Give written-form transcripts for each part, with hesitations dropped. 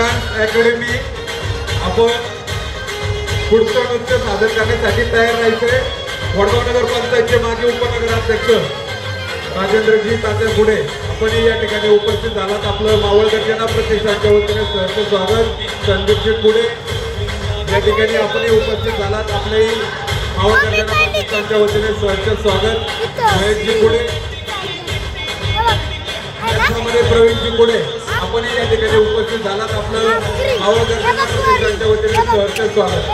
Dance academy आपण पुढचं नृत्य सादर करण्यासाठी तयार राहायचे। वडगाव नगर पंचायतचे माजी उपनगराध्यक्ष राजेंद्रजी तात्या पुढे आपण या ठिकाणी उपस्थित झालात। आपलं मावळ गर्जना प्रतिष्ठानच्या वतीने सहर्ष स्वागत। संदीपजी पुढे या ठिकाणी आपण उपस्थित झालात। आपले मावळ गर्जना प्रतिष्ठानच्या वतीने सहर्ष स्वागत। महेशजी पुढे त्याच्यामध्ये प्रवीणजी पुढे आपण या ठिकाणी उपस्थित झालात। आपलं मावळ गर्जना प्रतिष्ठानच्या वतीने सहर्ष स्वागत।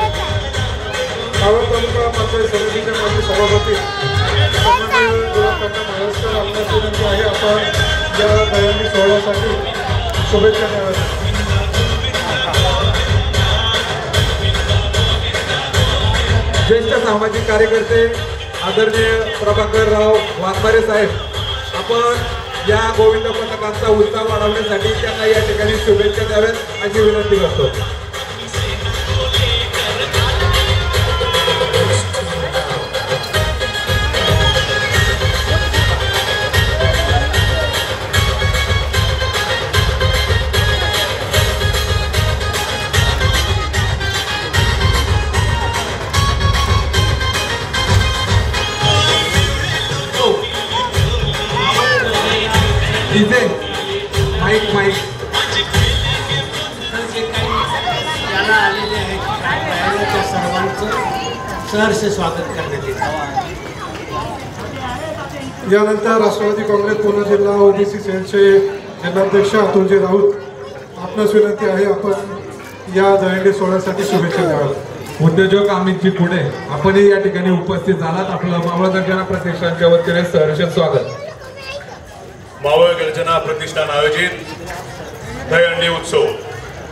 मावळ तालुका पंचायत समितीचे माजी सभापती महाराष्ट्र आपल्यास विनंती आहे आपण या दहीहंडी सोहळ्यासाठी शुभेच्छा द्याव्यात। ज्येष्ठ सामाजिक कार्यकर्ते आदरणीय प्रभाकरराव वाघमारे साहेब आपण या गोविंद पथकांचा उत्साह वाढवण्यासाठी त्यांना या ठिकाणी शुभेच्छा द्याव्यात अशी विनंती करतो। माईक माईक याला आलेले आहेत त्या सर्वांचं सहर्ष स्वागत करण्यात येत आहे। यानंतर राष्ट्रवादी काँग्रेस पुणे जिल्हा ओबीसी सेलचे जिल्हाध्यक्ष अतुलजी राऊत आपणास विनंती आहे आपण या दहीहंडी सोहळ्यासाठी शुभेच्छा द्याव्यात। उद्योजक अमितजी पुढे आपण या ठिकाणी उपस्थित झालात। आपलं मावळ गर्जना प्रतिष्ठानच्या वतीने सहर्ष स्वागत। मावळ गर्जना प्रतिष्ठान आयोजित दहीहंडी उत्सव